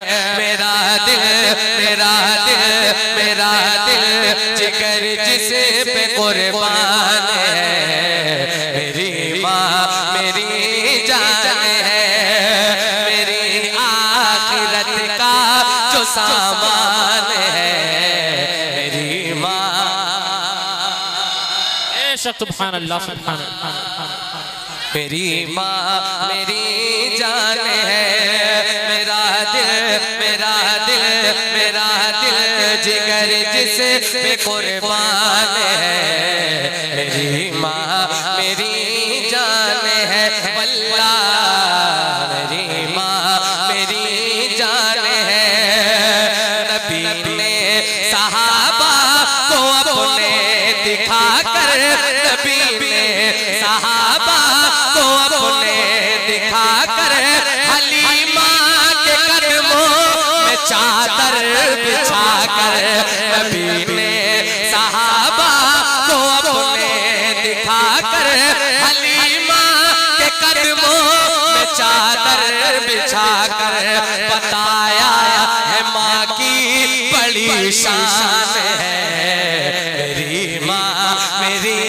मेरा दिल मेरा दिल मेरा दिल जिगर जिसे पे कुर्बान है। मेरी माँ मेरी जान है, मेरी आखिरत का जो सामान है मेरी माँ। सुभान अल्लाह सुभान अल्लाह। मेरी माँ मेरी जान है, मेरा दिल मेरा दिल मेरा दिल जिगर जिसे पे कुर्बान है। मेरी माँ मेरी जान है वल्लाह, मेरी माँ मेरी जान है। नबी ने सहाबा को अपने दिखाकर, नबी ने सहाबा को अपने दिखाकर हलीमा के कदमों में चादर बिछाकर, नबी ने सहाबा को अपने दिखाकर हलीमा के कदमों में चादर बिछाकर बताया है माँ की बड़ी शान है। मेरी माँ मेरी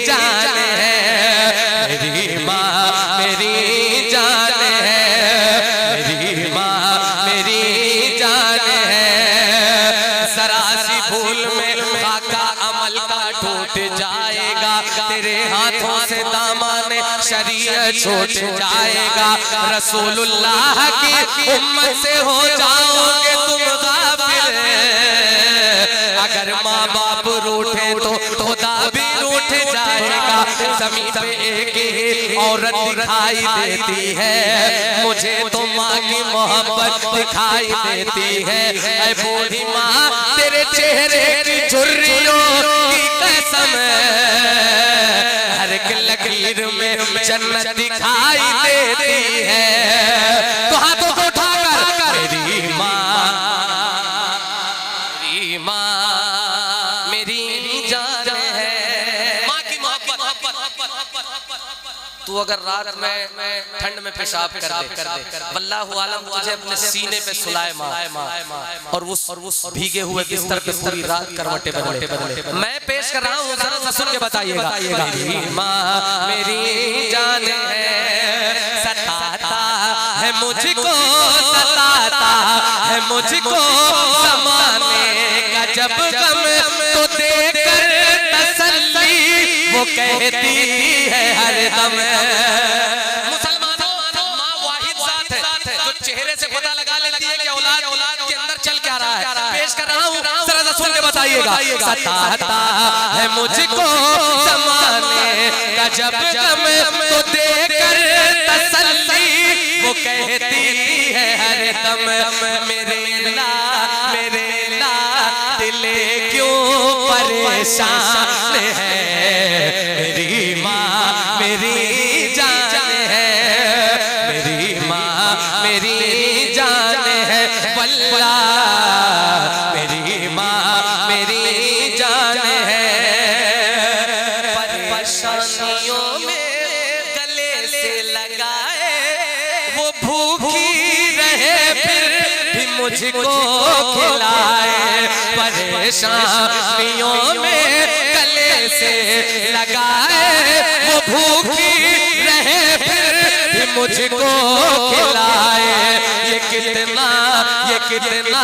जान है, मेरी माँ मेरी जान है, मेरी माँ मेरी जान है। जरा सी भूल में खाका अमल का टूट जाएगा, तेरे हाथों से दामन शरीयत छूट जाएगा। रसूलुल्लाह की उम्मत से हो जाओगे तुम गाफिल, अगर माँ बाप रूठे तो खुदा भी रूठ जाएगा। ज़मीन पे एक ही औरत दिखाई देती है, मुझे तो माँ की मोहब्बत दिखाई देती है। ऐ बूढ़ी माँ तेरे चेहरे की झुर्रियों की कसम, हर एक लकीर में जन्नत दिखाई देती है। तो हाथों को उठाकर मेरी माँ मेरी माँ मेरी जान है। माँ की मोहब्बत। तू अगर रात में ठंड में पेशाब कर दे वल्लाहु आलम तुझे अपने सीने पे सुलाए माँ, और उस भीगे हुए बिस्तर पे पूरी रात करवटे बदले। मैं पेश कर रहा हूँ, जरा सुन के बताइएगा। मेरी माँ मेरी जान है, सताता है मुझको सताता है मुझको ज़माने का जब गम, तो देकर तसल्ली वो कहती है हरदम। मुसलमानों माँ वाहिद जात है जो चेहरे से पता लगा लेती है कि औलाद के अंदर चल क्या रहा है। पेश कर रहा हूँ, जरा सुन के बताइएगा। सताता है मुझको ज़माने का जब गम, तो देकर तसल्ली वो कहती है हरदम। मेरे ला दिल क्यों परेशान है, मेरी माँ मेरी जान है, मेरी माँ मेरी जान है वल्लाह, मेरी माँ मेरी जान है। परेशानियों में गले से लगाए वो भूखी रहे फिर भी मुझको खिलाए। परेशानियों में गले से लगाए वो भूखी रहे फिर भी मुझको खिलाए। ये कितना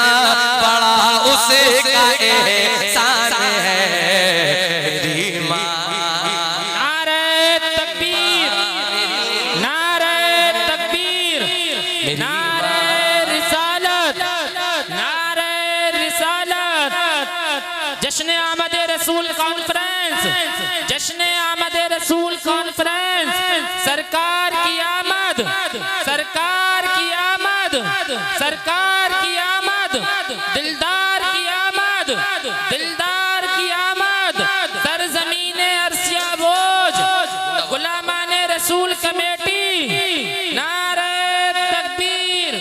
बड़ा उसका एहसान है मेरी माँ। नारे तकबीर, नारे तकबीर, नारे रिसालत, नारे रिसालत। जश्न आमद रसूल कॉन्फ्रेंस, जश्न आमद रसूल कॉन्फ्रेंस। सरकार की आमद, सरकार की आमद, सरकार की आमद, दिलदार की आमद, दिलदार की आमद। सरजमीने अर्शिया बोझ गुलामाने रसूल कमेटी। नारे तकबीर।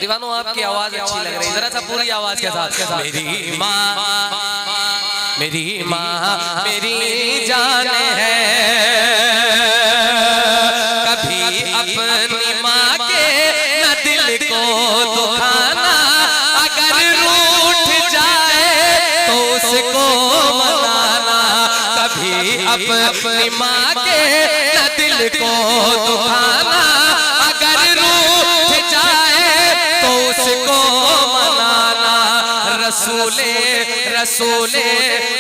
दीवानों आपकी आवाज अच्छी लग रही है, जरा सा पूरी आवाज के साथ। मेरी माँ मेरी माँ मेरी जान है, कभी अपनी माँ के न दिल को दुखा अपनी माँ के न दिल को दुखाना, अगर रूठ जाए तो उसको मनाना। रसूले रसूले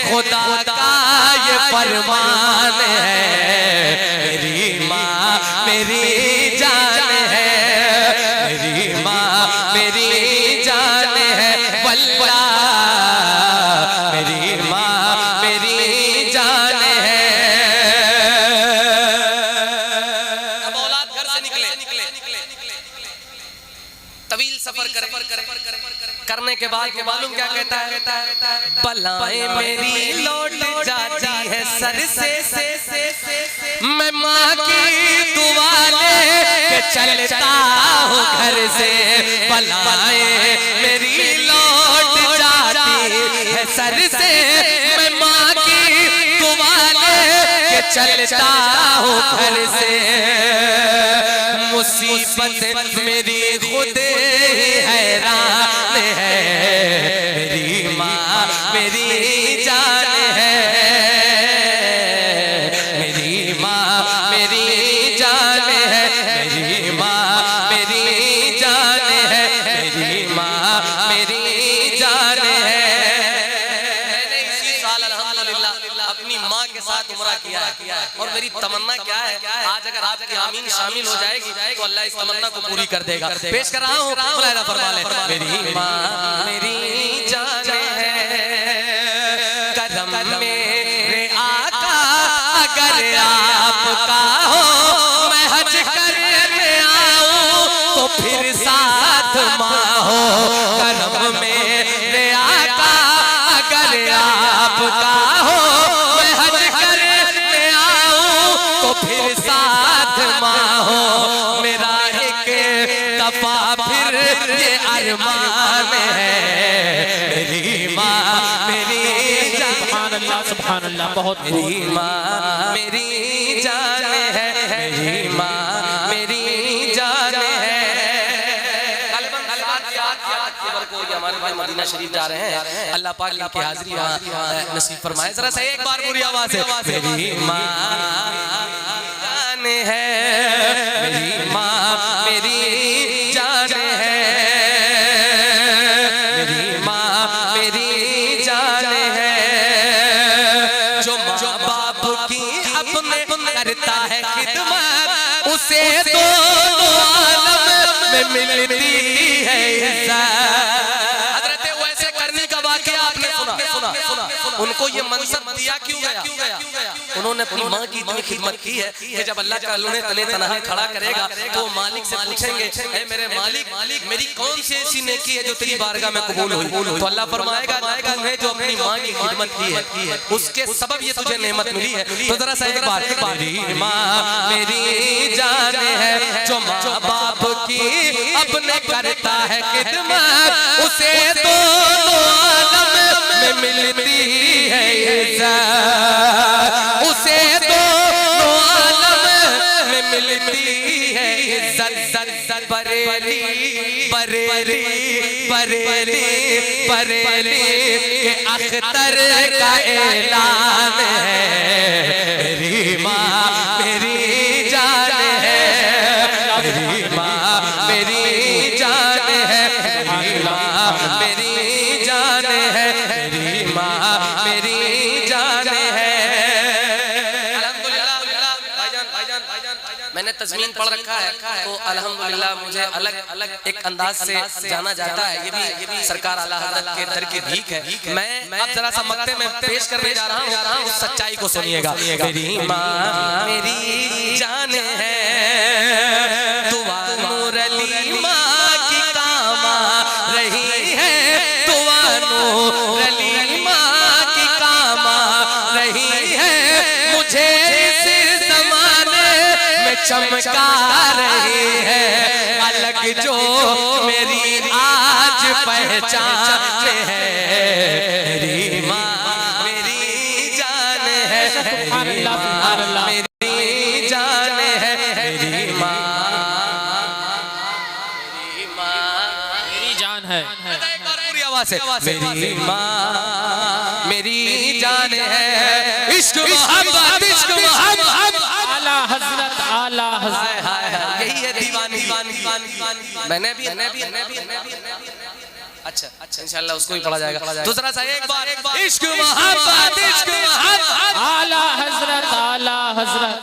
खुदा का ये फरमान है, मेरी माँ मेरी जान है, मेरी माँ मेरी जान है, वल्लाह मेरी माँ मेरी जान है। अब औलाद घर से निकले, तवील सफर करने के बाद मालूम क्या कहता है, बलाएं मेरी लौट जाती है सर से, मैं माँ की दुआ लेके चलता हूँ घर से। बलाएं मेरी लौट जाती है सर से, मैं माँ की दुआ लेके चलता हूँ घर से। मुसीबत मेरी खुद ही हैरान है, मेरी माँ मेरी जान है, मेरी माँ मेरी जान है, मेरी माँ मेरी जान है, मेरी माँ मेरी जान है। मैंने इसी साल अल्हम्दुलिल्लाह अपनी माँ के साथ उम्रा किया है और मेरी तमन्ना क्या है, आज अगर आपकी आमीन शामिल हो जाएगी तो अल्लाह इस तमन्ना को पूरी कर देगा। पेश कर रहा हूँ, मुलाहिदा फरमा ले। मेरी माँ मेरी जान है, करम मेरे आका अगर आपका हो, मैं हज करने आऊं तो फिर साथ माँ हो। करम मेरे आका अगर आपका हो, मैं हज करने आऊं तो फिर साथ माँ हो। मेरा एक दफा फिर ये अरमान है, मेरी माँ मेरी जान, सुभान अल्लाह, बहुत मेरी माँ मेरी जान है, मेरी माँ मेरी जान है। हमारे भाई मदीना शरीफ जा रहे हैं, अल्लाह पाक की हाजिरी नसीब फरमाए। जरा सा एक बार पूरी आवाज से, मेरी माँ जान है, मेरी माँ मेरी जान है, मेरी माँ मेरी जान है। जो माँ बाप की अपने करता है खिदमत, उसे दोनों आलम में मिलती है इज्जत। हज़रत वैसे करनी का वाक़या आपने सुना, उनको ये मनसब दिया क्यों गया? उन्होंने अपनी माँ की इतनी खिदमत की है कि जब अल्लाह का उन्हें तने तनहा खड़ा करेगा तो मालिक से पूछेंगे, हे मेरे मालिक मेरी कौन सी ऐसी नेकी है जो तेरी बारगाह में कबूल हुई? तो अल्लाह फरमाएगा, तुम्हें जो अपनी माँ की खिदमत की है उसके सबब ये तुझे नेमत मिली है। तो जरा सा एक बार, मेरी माँ मेरी जान है, जो माँ बाप की अपने करता है खिदमत, उसे दोनों आलम में मिलती है इज्जत, उसे दोनों आलम में मिलती है इज्जत। बरेली बरेली बरेली बरेली के अख्तर का ऐलान है, मेरी माँ मेरी जान है, मेरी माँ मेरी जान है, मेरी माँ मेरी जान है, मेरी माँ मेरी जान है। मैंने तज़मीन पढ़ रखा है तो अल्हम्दुलिल्लाह मुझे अलग एक अंदाज से जाना जाता है। ये भी सरकार आला हज़रत के दर की भीख है। मैं अब जरा सा मक्ते में पेश करने जा रहा हूँ, उस सच्चाई को सुनिएगा। मेरी माँ मेरी जान है, दुआ नूर अली माँ की काम आ रही है, दुआ नूर अली माँ की काम आ रही है, मुझे इस ज़माने में चमका रही है, अलग जो मेरी आज पहचान है, मेरी माँ मेरी जान है, मेरी माँ मेरी जान है, मेरी माँ मेरी जान है। पूरी आवाज से, मेरी माँ मेरी जान है, इश्क मोहब्बत इश्क मोहब्बत आला हजरत आला हजरत। हाय हाय यही है दीवानी। मैंने भी अच्छा इंशाल्लाह उसको भी पढ़ा जाएगा। दूसरा सा एक बार इश्क मोहब्बत इश्क मोहब्बत आला हजरत आला हजरत।